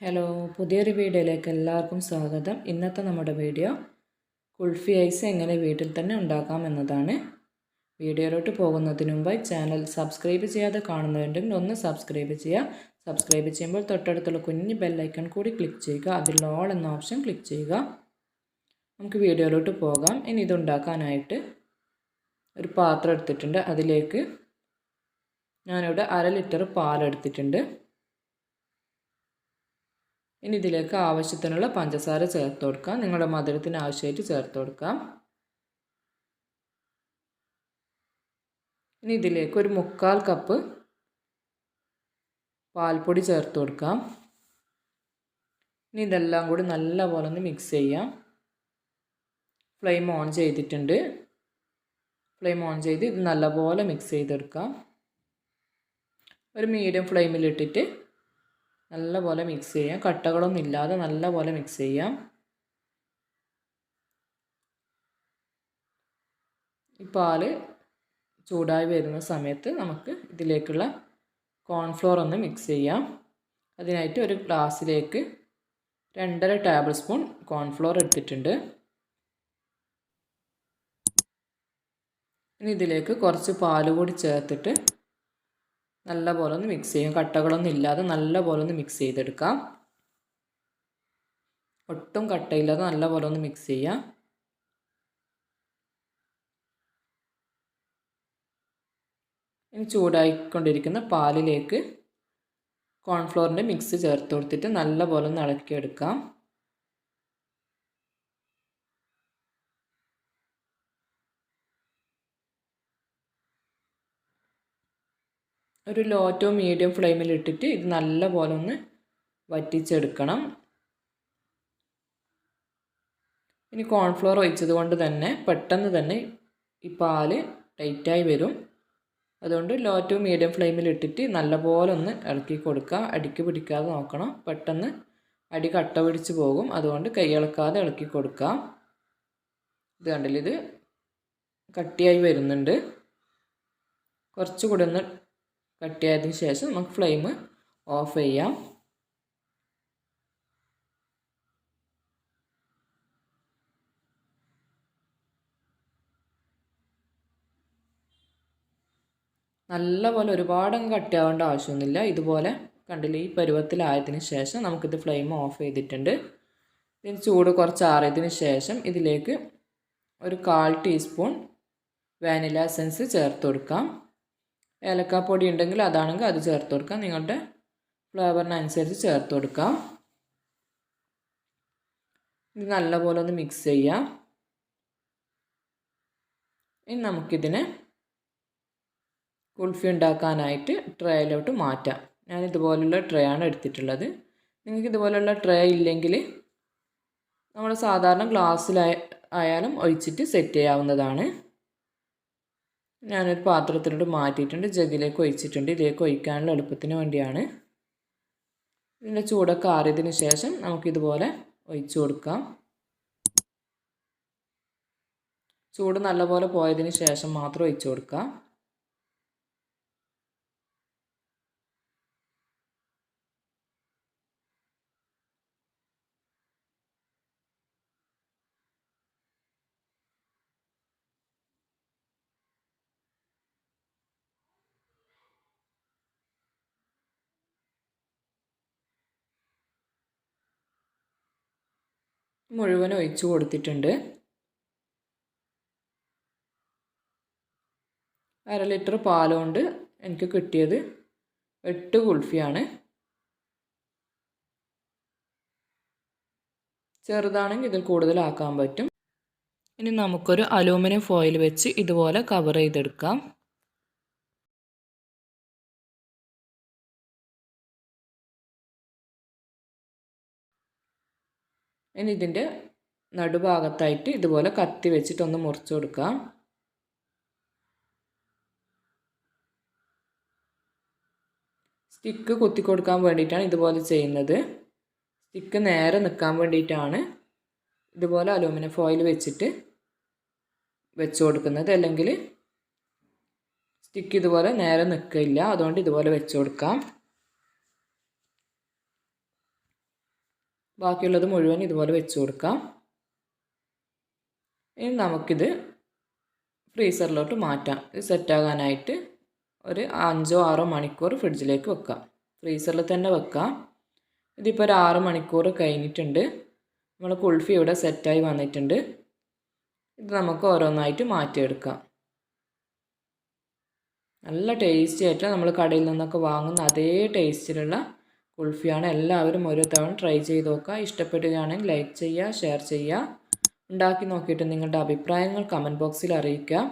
Hello, പുതിയൊരു വീഡിയോയിലേക്ക് എല്ലാവർക്കും സ്വാഗതം. ഇന്നത്തെ നമ്മുടെ വീഡിയോ കുൾഫി ഐസ് എങ്ങനെ വീട്ടിൽ തന്നെ ഉണ്ടാക്കാം എന്നതാണ്. വീഡിയോയിലോട്ട് പോകുന്നതിന് മുമ്പായി ചാനൽ സബ്സ്ക്രൈബ് ചെയ്യാതെ കാണുന്നുണ്ടെങ്കിൽ ഒന്ന് സബ്സ്ക്രൈബ് ചെയ്യുക. സബ്സ്ക്രൈബ് ചെയ്യുമ്പോൾ തൊട്ടടുത്തുള്ള കുഞ്ഞ് ബെല്ലൈക്കൺ കൂടി ക്ലിക്ക് ചെയ്യുക. അതിൽ ഓൾ എന്ന ഓപ്ഷൻ ക്ലിക്ക് ചെയ്യുക. നമുക്ക് വീഡിയോയിലോട്ട് പോകാം. ഇനി ഇതുണ്ടാക്കാനായിട്ട് ഒരു പാത്രം എടുത്തിട്ടുണ്ട്. അതിലേക്ക് ഞാനിവിടെ 1/2 ലിറ്റർ പാലെടുത്തിട്ടുണ്ട്. ഇനി ഇതിലേക്ക് ആവശ്യത്തിനുള്ള പഞ്ചസാര ചേർത്ത് കൊടുക്കാം. നിങ്ങളുടെ മധുരത്തിന് ആവശ്യമായിട്ട് ചേർത്ത് കൊടുക്കാം. ഇനി ഇതിലേക്ക് ഒരു 1/4 കപ്പ് പാൽപ്പൊടി ചേർത്ത് കൊടുക്കാം. ഇനി ഇതെല്ലാം കൂടി നല്ലപോലെ ഒന്ന് മിക്സ് ചെയ്യാം. ഫ്ലെയിം ഓൺ ചെയ്തിട്ടുണ്ട്. ഫ്ലെയിം ഓൺ ചെയ്ത് ഇത് നല്ലപോലെ മിക്സ് ചെയ്തെടുക്കാം. ഒരു മീഡിയം ഫ്ലെയിമിലിട്ടിട്ട് നല്ലപോലെ മിക്സ് ചെയ്യാം. കട്ടകളൊന്നും ഇല്ലാതെ നല്ലപോലെ മിക്സ് ചെയ്യാം. ഈ പാല് ചൂടായി വരുന്ന സമയത്ത് നമുക്ക് ഇതിലേക്കുള്ള കോൺഫ്ലോർ ഒന്ന് മിക്സ് ചെയ്യാം. അതിനായിട്ട് ഒരു ഗ്ലാസ്സിലേക്ക് 2.5 ടേബിൾ സ്പൂൺ കോൺഫ്ലോർ എടുത്തിട്ടുണ്ട്. ഇനി ഇതിലേക്ക് കുറച്ച് പാല് കൂടി ചേർത്തിട്ട് നല്ലപോലെ ഒന്ന് മിക്സ് ചെയ്യാം. കട്ടകളൊന്നും ഇല്ലാതെ നല്ലപോലെ ഒന്ന് മിക്സ് ചെയ്തെടുക്കാം. ഒട്ടും കട്ടയില്ലാതെ നല്ലപോലെ ഒന്ന് മിക്സ് ചെയ്യാം. ഇനി ചൂടായിക്കൊണ്ടിരിക്കുന്ന പാലിലേക്ക് കോൺഫ്ലോറിൻ്റെ മിക്സ് ചേർത്ത് കൊടുത്തിട്ട് നല്ലപോലെ ഒന്ന് ഇളക്കിയെടുക്കാം. ഒരു ലോ ടു മീഡിയം ഫ്ലെയിമിൽ ഇട്ടിട്ട് ഇത് നല്ലപോലെ ഒന്ന് വറ്റിച്ചെടുക്കണം. ഇനി കോൺഫ്ലോർ ഒഴിച്ചത് കൊണ്ട് തന്നെ പെട്ടെന്ന് തന്നെ ഈ പാല് ടൈറ്റായി വരും. അതുകൊണ്ട് ലോ ടു മീഡിയം ഫ്ലെയിമിൽ ഇട്ടിട്ട് നല്ലപോലെ ഒന്ന് ഇളക്കി കൊടുക്കുക. അടിക്ക് പിടിക്കാതെ നോക്കണം. പെട്ടെന്ന് അടി കട്ട പിടിച്ച് പോകും. അതുകൊണ്ട് കൈ ഇളക്കാതെ ഇളക്കി കൊടുക്കുക. ഇത് കണ്ടില്ല, ഇത് കട്ടിയായി വരുന്നുണ്ട്. കുറച്ചുകൂടി ഒന്ന് കട്ടിയായതിന് ശേഷം നമുക്ക് ഫ്ലെയിം ഓഫ് ചെയ്യാം. നല്ലപോലെ ഒരുപാടങ്ങ് കട്ടിയാവേണ്ട ആവശ്യമൊന്നുമില്ല. ഇതുപോലെ കണ്ടില്ല, ഈ പരുവത്തിലായതിന് ശേഷം നമുക്കിത് ഫ്ലെയിം ഓഫ് ചെയ്തിട്ടുണ്ട്. ഇതിന് ചൂട് കുറച്ച് ആറിയതിന് ശേഷം ഇതിലേക്ക് ഒരു 1/4 ടീസ്പൂൺ വാനില എസൻസ് ചേർത്ത് കൊടുക്കാം. ഏലക്കാപ്പൊടി ഉണ്ടെങ്കിൽ അതാണെങ്കിൽ അത് ചേർത്ത് കൊടുക്കാം. നിങ്ങളുടെ ഫ്ലേവറിനനുസരിച്ച് ചേർത്ത് കൊടുക്കാം. ഇത് നല്ലപോലെ ഒന്ന് മിക്സ് ചെയ്യാം. ഇനി നമുക്കിതിനെ കുൾഫി ഉണ്ടാക്കാനായിട്ട് ട്രേയിലോട്ട് മാറ്റാം. ഞാൻ ഇതുപോലുള്ള ട്രേ ആണ് എടുത്തിട്ടുള്ളത്. നിങ്ങൾക്ക് ഇതുപോലുള്ള ട്രേ ഇല്ലെങ്കിൽ നമ്മൾ സാധാരണ ഗ്ലാസ്സിലായാലും ഒഴിച്ചിട്ട് സെറ്റ് ചെയ്യാവുന്നതാണ്. ഞാനൊരു പാത്രത്തിലോട്ട് മാറ്റിയിട്ടുണ്ട്. ജഗ്ഗിലേക്ക് ഒഴിച്ചിട്ടുണ്ട്. ഇതിലേക്ക് ഒഴിക്കാനുള്ള എളുപ്പത്തിന് വേണ്ടിയാണ്. ഇതിൻ്റെ ചൂടൊക്കെ ആറിയതിന് ശേഷം നമുക്കിതുപോലെ ഒഴിച്ചു കൊടുക്കാം. ചൂട് നല്ലപോലെ പോയതിന് ശേഷം മാത്രം ഒഴിച്ചു കൊടുക്കാം. മുഴുവൻ ഒഴിച്ചു കൊടുത്തിട്ടുണ്ട്. 1/2 ലിറ്റർ പാലുകൊണ്ട് എനിക്ക് കിട്ടിയത് 8 കുൾഫിയാണ്. ചെറുതാണെങ്കിൽ ഇതിൽ കൂടുതലാക്കാൻ പറ്റും. ഇനി നമുക്കൊരു അലൂമിനിയം ഫോയിൽ വെച്ച് ഇതുപോലെ കവർ ചെയ്തെടുക്കാം. ഇനി ഇതിൻ്റെ നടുഭാഗത്തായിട്ട് ഇതുപോലെ കത്തി വെച്ചിട്ടൊന്ന് മുറിച്ച് കൊടുക്കാം. സ്റ്റിക്ക് കുത്തി കൊടുക്കാൻ വേണ്ടിയിട്ടാണ് ഇതുപോലെ ചെയ്യുന്നത്. സ്റ്റിക്ക് നേരെ നിൽക്കാൻ വേണ്ടിയിട്ടാണ് ഇതുപോലെ അലൂമിനിയം ഫോയിൽ വെച്ചിട്ട് വെച്ച് കൊടുക്കുന്നത്. അല്ലെങ്കിൽ സ്റ്റിക്ക് ഇതുപോലെ നേരെ നിൽക്കില്ല. അതുകൊണ്ട് ഇതുപോലെ വെച്ച് കൊടുക്കാം. ബാക്കിയുള്ളത് മുഴുവൻ ഇതുപോലെ വെച്ച് കൊടുക്കാം. ഇനി നമുക്കിത് ഫ്രീസറിലോട്ട് മാറ്റാം. ഇത് സെറ്റാകാനായിട്ട് ഒരു 5-6 മണിക്കൂർ ഫ്രിഡ്ജിലേക്ക് വെക്കാം. ഫ്രീസറിൽ തന്നെ വെക്കാം. ഇതിപ്പോൾ ഒരു 6 മണിക്കൂർ കഴിഞ്ഞിട്ടുണ്ട്. നമ്മൾ കുൾഫി ഇവിടെ സെറ്റായി വന്നിട്ടുണ്ട്. ഇത് നമുക്ക് ഓരോന്നായിട്ട് മാറ്റിയെടുക്കാം. നല്ല ടേസ്റ്റി ആയിട്ട് നമ്മൾ കടയിൽ നിന്നൊക്കെ വാങ്ങുന്ന അതേ ടേസ്റ്റിലുള്ള കുൾഫിയാണ്. എല്ലാവരും ഒരു തവണ ട്രൈ ചെയ്ത് നോക്കുക. ഇഷ്ടപ്പെടുകയാണെങ്കിൽ ലൈക്ക് ചെയ്യുക, ഷെയർ ചെയ്യുക. ഉണ്ടാക്കി നോക്കിയിട്ട് നിങ്ങളുടെ അഭിപ്രായങ്ങൾ കമൻറ്റ് ബോക്സിൽ അറിയിക്കുക.